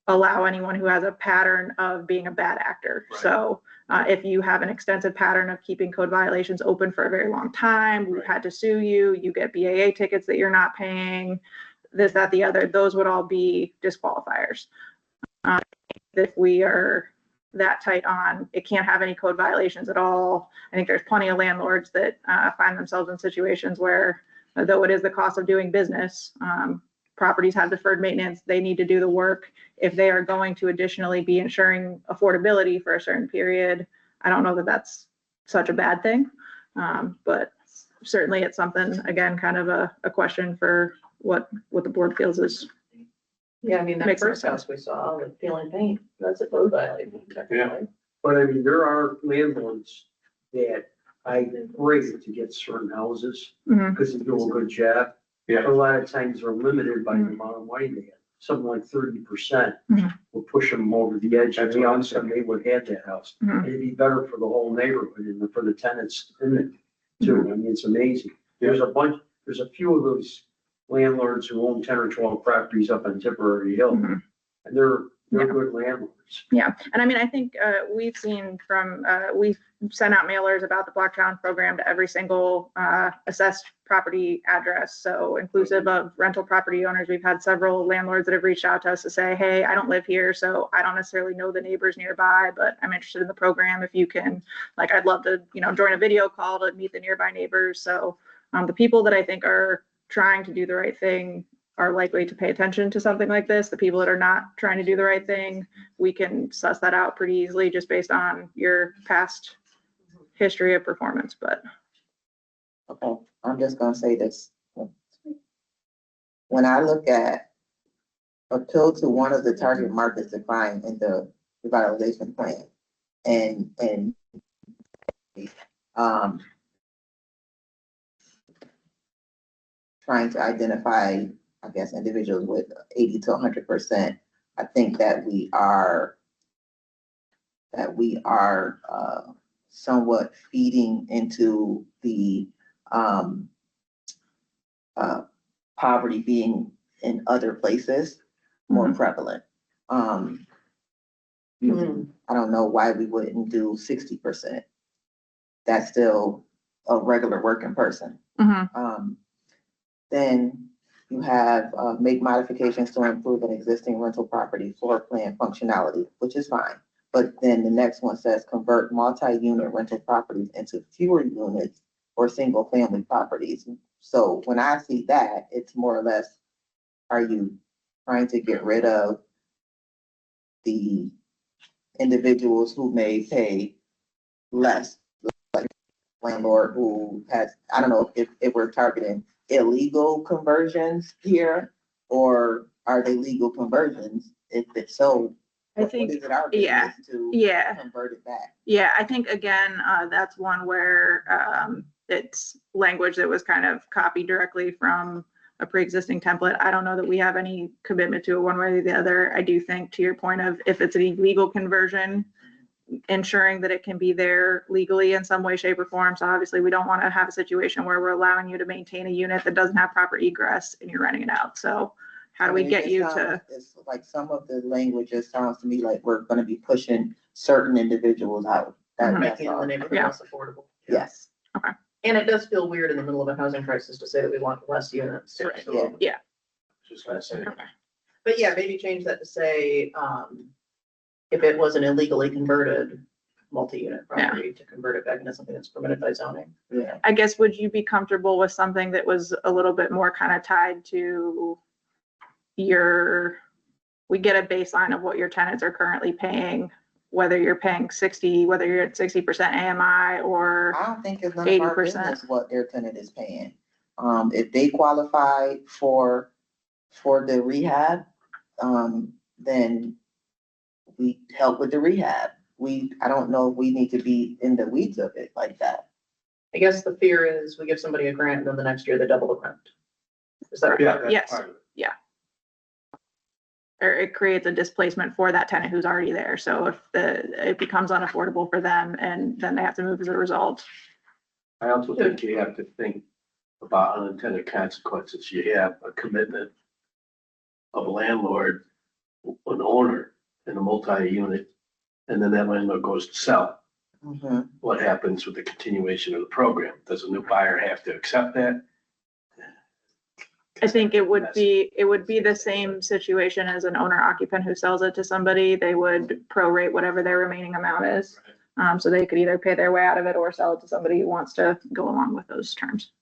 allow anyone who has a pattern of being a bad actor. Right. So if you have an extensive pattern of keeping code violations open for a very long time, we've Right. had to sue you, you get BAA tickets that you're not paying, this, that, the other, those would all be disqualifiers. If we are that tight on, it can't have any code violations at all. I think there's plenty of landlords that find themselves in situations where, though it is the cost of doing business, properties have deferred maintenance, they need to do the work. If they are going to additionally be ensuring affordability for a certain period, I don't know that that's such a bad thing. But certainly it's something, again, kind of a question for what the board feels is. Yeah, I mean, that Makes first sense. house we saw with peeling paint, that's a code violation technically. But I mean, there are landlords that I rate to get certain houses Mhm. because they do a good job. Yeah. A lot of times they're limited by the amount of money they have. Something like 30% Mhm. will push them over the edge. And all of a sudden they would have that house. Mhm. It'd be better for the whole neighborhood and for the tenants in it too. I mean, it's amazing. There's a few of those landlords who own 10 or 12 properties up on Tipperary Hill. Mhm. And they're Yeah. good landlords. Yeah, and I mean, I think we've seen from, we've sent out mailers about the block challenge program to every single assessed property address. So inclusive of rental property owners, we've had several landlords that have reached out to us to say, hey, I don't live here, so I don't necessarily know the neighbors nearby, but I'm interested in the program. If you can, like, I'd love to, join a video call to meet the nearby neighbors. So the people that I think are trying to do the right thing are likely to pay attention to something like this. The people that are not trying to do the right thing, we can suss that out pretty easily just based on your past history of performance, but. Okay, I'm just gonna say this. When I look at appeal to one of the target markets defined in the revitalization plan and trying to identify, I guess, individuals with 80 to 100%, I think that we are somewhat feeding into the poverty being in other places more prevalent. I don't know why we wouldn't do 60%. That's still a regular working person. Then you have make modifications to improve an existing rental property floor plan functionality, which is fine. But then the next one says convert multi-unit rental properties into fewer units or single family properties. So when I see that, it's more or less, are you trying to get rid of the individuals who may pay less, like landlord who has, I don't know if we're targeting illegal conversions here, or are they legal conversions? If it's so, I what think, is it our yeah, business to yeah. convert it back? Yeah, I think again, that's one where it's language that was kind of copied directly from a pre-existing template. I don't know that we have any commitment to it one way or the other. I do think, to your point of, if it's an illegal conversion, ensuring that it can be there legally in some way, shape, or form. So obviously we don't want to have a situation where we're allowing you to maintain a unit that doesn't have proper egress and you're renting it out. So how do we get you to? It's like some of the language just sounds to me like we're gonna be pushing certain individuals out. That's Making all. the neighborhood Yeah. less affordable. Yes. And it does feel weird in the middle of a housing crisis to say that we want less units. Absolutely. Yeah. Just gonna say. But yeah, maybe change that to say, if it was an illegally converted multi-unit property, to convert it back into something that's permitted by zoning. Yeah. I guess, would you be comfortable with something that was a little bit more kind of tied to we get a baseline of what your tenants are currently paying, whether you're paying 60, whether you're at 60% AMI or I don't think it's none of our 80%. business what their tenant is paying. If they qualify for the rehab, then we help with the rehab. I don't know if we need to be in the weeds of it like that. I guess the fear is we give somebody a grant and then the next year they double the rent. Is that? Yeah, that's Yes. part of it. or it creates a displacement for that tenant who's already there. So if it becomes unaffordable for them and then they have to move as a result. I also think you have to think about unintended consequences. You have a commitment of a landlord an owner in a multi-unit, and then that landlord goes to sell, Mhm. what happens with the continuation of the program? Does a new buyer have to accept that? I think it would be the same situation as an owner occupant who sells it to somebody. They would prorate whatever their remaining amount is. So they could either pay their way out of it or sell it to somebody who wants to go along with those terms.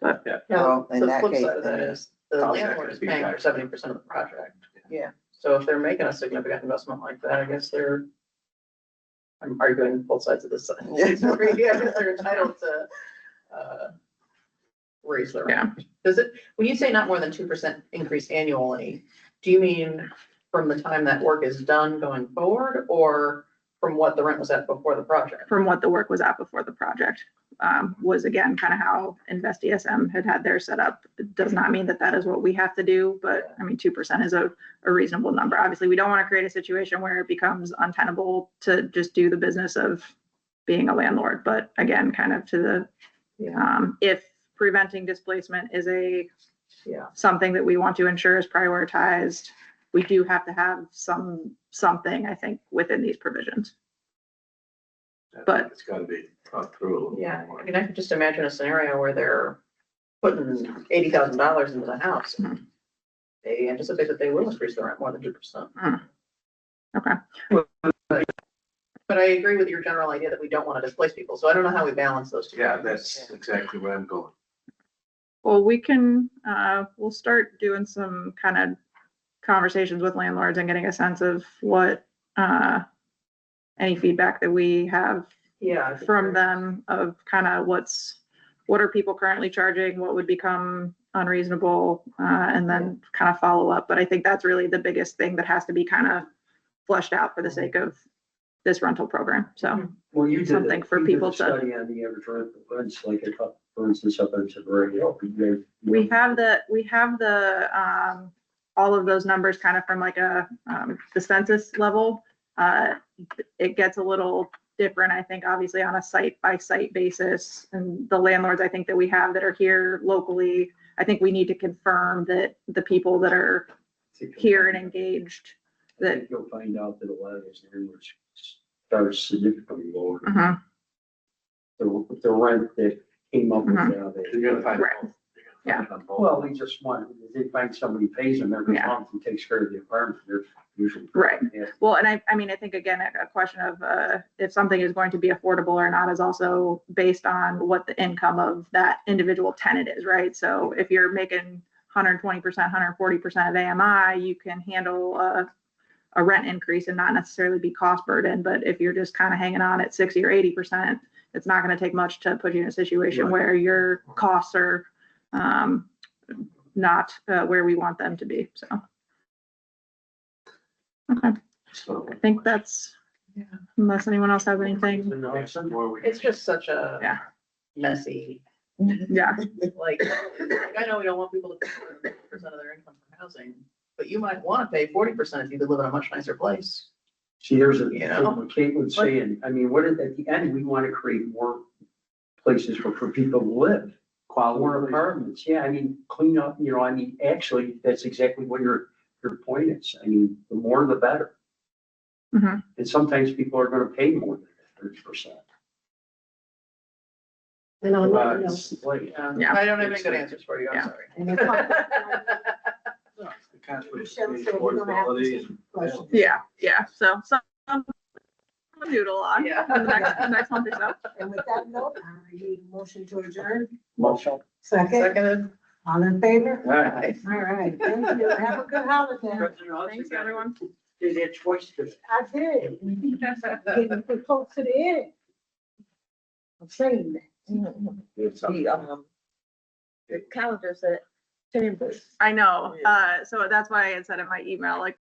But Yeah, Well, in the that flip case, side of that then- is the How's that landlord gonna is be paying for taxed? 70% of the project. Yeah. So if they're making a significant investment like that, I guess I'm arguing both sides of this. Yeah, they're entitled to, raise their rent. Does it, when you say not more than 2% increase annually, do you mean from the time that work is done going forward, or from what the rent was at before the project? from what the work was at before the project, was again, kind of how Invest ESM had theirs set up. It does not mean that that is what we have to do, but I mean, 2% is a reasonable number. Obviously, we don't want to create a situation where it becomes untenable to just do the business of being a landlord. But again, kind of to the, if preventing displacement is something that we want to ensure is prioritized, we do have to have something, I think, within these provisions. But- It's gotta be thought through a little Yeah, more. I mean, I could just imagine a scenario where they're putting $80,000 into the house. Mhm. They anticipate that they will increase the rent more than 2%. Okay. But I agree with your general idea that we don't want to displace people, so I don't know how we balance those two. Yeah, that's exactly where I'm going. Well, we can, we'll start doing some kind of conversations with landlords and getting a sense of what, any feedback that we have Yeah. I think from you're- them of kind of what are people currently charging, what would become unreasonable, and then kind of follow up. But I think that's really the biggest thing that has to be kind of fleshed out for the sake of this rental program. So, Well, you did Something for you did people a to- Study on the average rents, like, for instance, up in Severity. we have the, all of those numbers kind of from like the census level. It gets a little different, I think, obviously on a site by site basis. And the landlords, I think that we have that are here locally, I think we need to confirm that the people that are here and engaged, I think you'll find out that a lot of those landlords start significantly lower. Mhm. The rent that came up with You're gonna find. Right. both. You're Yeah. gonna find both. Well, they just want, they find somebody pays them every Yeah. month and takes care of the apartment, they're usually. Right. Yeah. Well, and I mean, I think again, a question of if something is going to be affordable or not is also based on what the income of that individual tenant is, right? So if you're making 120%, 140% of AMI, you can handle a rent increase and not necessarily be cost burden. But if you're just kind of hanging on at 60 or 80%, it's not going to take much to put you in a situation Right. where your costs are not where we want them to be. So. Okay. So. I think that's, unless anyone else has anything, It's just such a Yeah. messy, yeah, like, I know we don't want people to pay 40% of their income for housing, but you might want to pay 40% if you could live in a much nicer place. See, there's a, You know? what Kate was saying, I mean, at the end, we want to create more places for people to live. More apartments, yeah, I mean, clean up, I mean, actually, that's exactly what your point is. I mean, the more the better. Mhm. And sometimes people are gonna pay more than 30%. And on that note, Yeah. I don't have any good answers for you, I'm Yeah. sorry. and if I- The conflict Michelle between said we're gonna have affordability some and- questions. yeah. So noodle on Yeah. in the next month or so. And with that note, I need a motion to adjourn. Motion. Second, Seconded. all in favor? All right. All right, thank you. Have a good holiday. Thanks, everyone. Did that choice to. I did. Getting too close to the end. I'm saying that. The calendar said chambers. I know. So that's why I had said in my email, like,